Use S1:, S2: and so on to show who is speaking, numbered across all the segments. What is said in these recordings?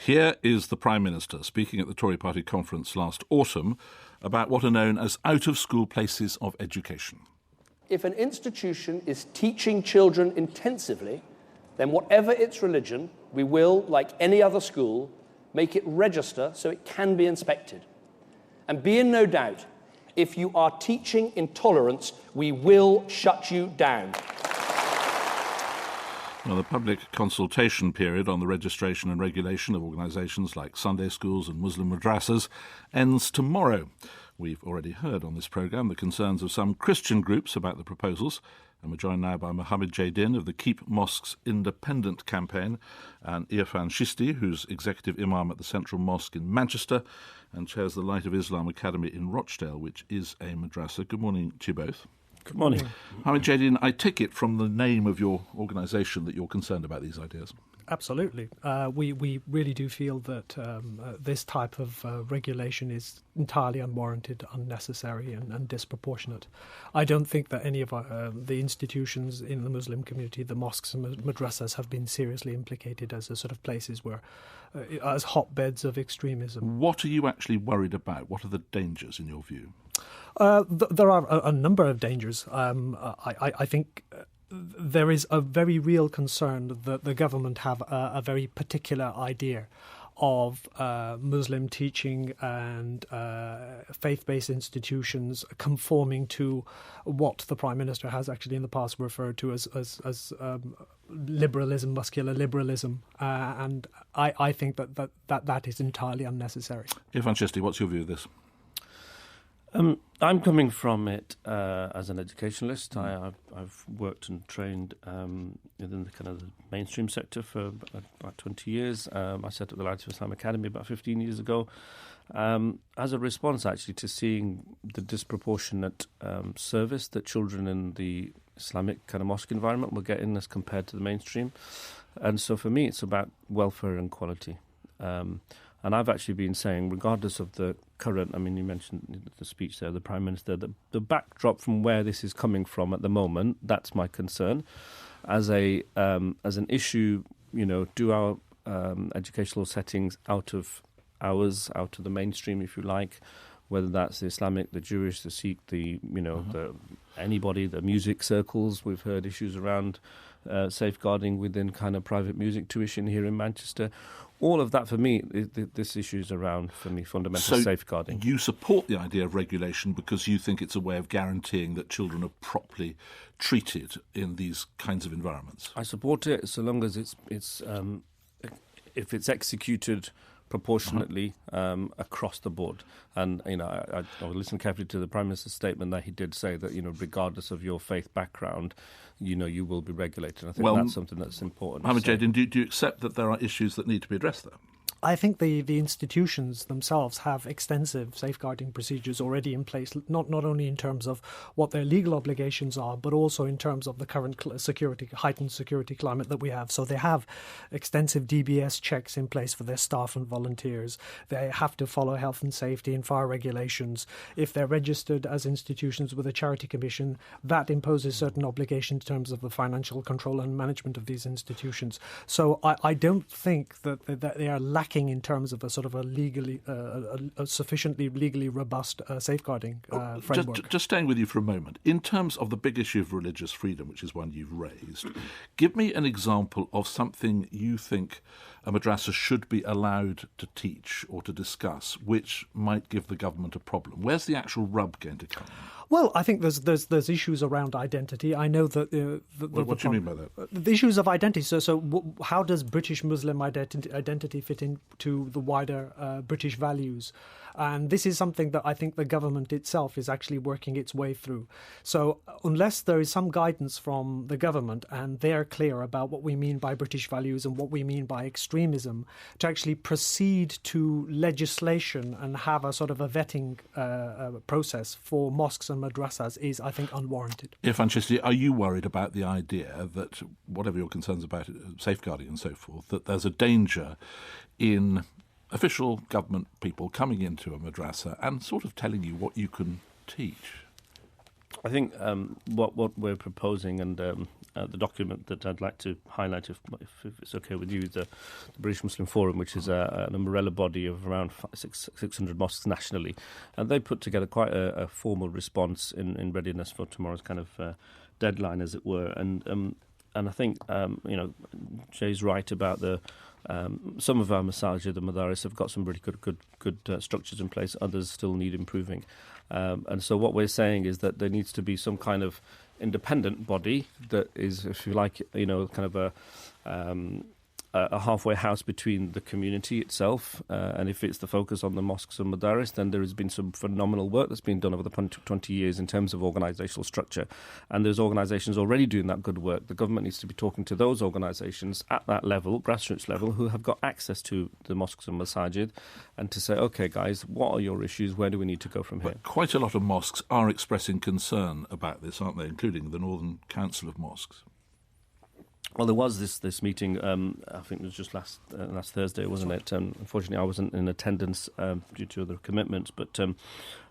S1: Here is the Prime Minister speaking at the Tory Party conference last autumn about what are known as out-of-school places of education.
S2: If an institution is teaching children intensively, then whatever its religion, we will, like any other school, make it register so it can be inspected. And be in no doubt, if you are teaching intolerance, we will shut you down.
S1: Well, the public consultation period on the registration and regulation of organisations like Sunday schools and Muslim madrasas ends tomorrow. We've already heard on this programme the concerns of some Christian groups about the proposals, and we're joined now by Mohammad Jaydin of the Keep Mosques Independent campaign and Irfan Chisti, who's Executive Imam at the Central Mosque in Manchester and chairs the Light of Islam Academy in Rochdale, which is a madrasa. Good morning to you both.
S3: Good morning.
S1: Mohammad Jaydin, I take it from the name of your organisation that you're concerned about these ideas.
S3: Absolutely. We really do feel that this type of regulation is entirely unwarranted, unnecessary and disproportionate. I don't think that any of the institutions in the Muslim community, the mosques and madrasas, have been seriously implicated as a sort of places where, as hotbeds of extremism.
S1: What are you actually worried about? What are the dangers in your view?
S3: There are a number of dangers. I think there is a very real concern that the government have a very particular idea of Muslim teaching and faith-based institutions conforming to what the Prime Minister has actually in the past referred to as liberalism, muscular liberalism, and I think that is entirely unnecessary.
S1: Irfan Chisti, what's your view of this?
S4: I'm coming from it as an educationalist. I've worked and trained within the kind of the mainstream sector for about 20 years. I set up the Light of Islam Academy about 15 years ago as a response actually to seeing the disproportionate service that children in the Islamic kind of mosque environment were getting as compared to the mainstream. And so for me, it's about welfare and quality. And I've actually been saying, regardless of the current, I mean, you mentioned the speech there, the Prime Minister, the backdrop from where this is coming from at the moment, that's my concern. As an issue, do our educational settings out of hours, out of the mainstream, if you like, whether that's the Islamic, the Jewish, the Sikh, the anybody, the music circles. We've heard issues around safeguarding within kind of private music tuition here in Manchester. All of that, for me, this issue is around, for me, fundamental safeguarding.
S1: You support the idea of regulation because you think it's a way of guaranteeing that children are properly treated in these kinds of environments? I
S4: support it so long as it's if it's executed proportionately across the board. And, I listened carefully to the Prime Minister's statement that he did say that, regardless of your faith background, you will be regulated. I think that's something that's important.
S1: Mohammad Jaydin, do you accept that there are issues that need to be addressed there?
S3: I think the institutions themselves have extensive safeguarding procedures already in place, not only in terms of what their legal obligations are, but also in terms of the current heightened security climate that we have. So they have extensive DBS checks in place for their staff and volunteers. They have to follow health and safety and fire regulations. If they're registered as institutions with a charity commission, that imposes certain obligations in terms of the financial control and management of these institutions. So I don't think that they are lacking in terms of a sort of a sufficiently legally robust safeguarding framework.
S1: Just staying with you for a moment, in terms of the big issue of religious freedom, which is one you've raised, give me an example of something you think a madrasa should be allowed to teach or to discuss, which might give the government a problem. Where's the actual rub going to come?
S3: Well, I think there's issues around identity. I know that
S1: what do you mean by that?
S3: The issues of identity. So how does British Muslim identity fit into the wider British values? And this is something that I think the government itself is actually working its way through. So unless there is some guidance from the government and they're clear about what we mean by British values and what we mean by extremism, to actually proceed to legislation and have a sort of a vetting process for mosques and madrasas is, I think, unwarranted.
S1: Irfan Chisti, are you worried about the idea that, whatever your concerns about safeguarding and so forth, that there's a danger in official government people coming into a madrasa and sort of telling you what you can teach?
S4: I think what we're proposing, and the document that I'd like to highlight, if it's okay with you, the British Muslim Forum, which is an umbrella body of around 600 mosques nationally. And they put together quite a formal response in readiness for tomorrow's kind of deadline, as it were. And I think, Jay's right about some of our masajid, the madaris, have got some really good structures in place. Others still need improving. And so what we're saying is that there needs to be some kind of independent body that is, if you like, kind of a halfway house between the community itself, and if it's the focus on the mosques and madaris, then there has been some phenomenal work that's been done over the 20 years in terms of organisational structure, and there's organisations already doing that good work. The government needs to be talking to those organisations at that level, grassroots level, who have got access to the mosques and masajid, and to say, OK, guys, what are your issues? Where do we need to go from here?
S1: But quite a lot of mosques are expressing concern about this, aren't they, including the Northern Council of Mosques?
S4: Well, there was this meeting, I think it was just last Thursday, wasn't it? Unfortunately, I wasn't in attendance due to other commitments, but it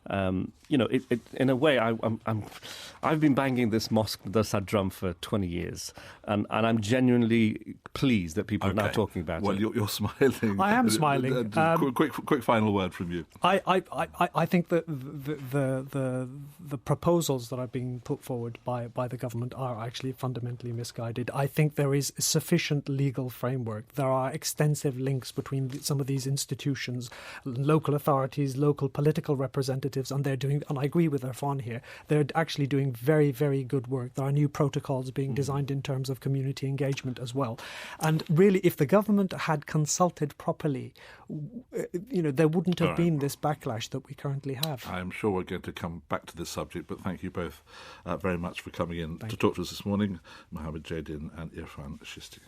S4: in a way, I've been banging this mosque madrasa drum for 20 years, and I'm genuinely pleased that people are now talking about it.
S1: Well, you're smiling.
S3: I am smiling.
S1: Quick final word from you.
S3: I think that the proposals that are being put forward by the government are actually fundamentally misguided. I think there is sufficient legal framework. There are extensive links between some of these institutions, local authorities, local political representatives, and they're doing, and I agree with Irfan here, they're actually doing very, very good work. There are new protocols being designed in terms of community engagement as well. And really, if the government had consulted properly, there wouldn't have been this backlash that we currently have.
S1: I'm sure we're going to come back to this subject, but thank you both very much for coming in to talk to us this morning, Mohammad Jaydin and Irfan Shisti.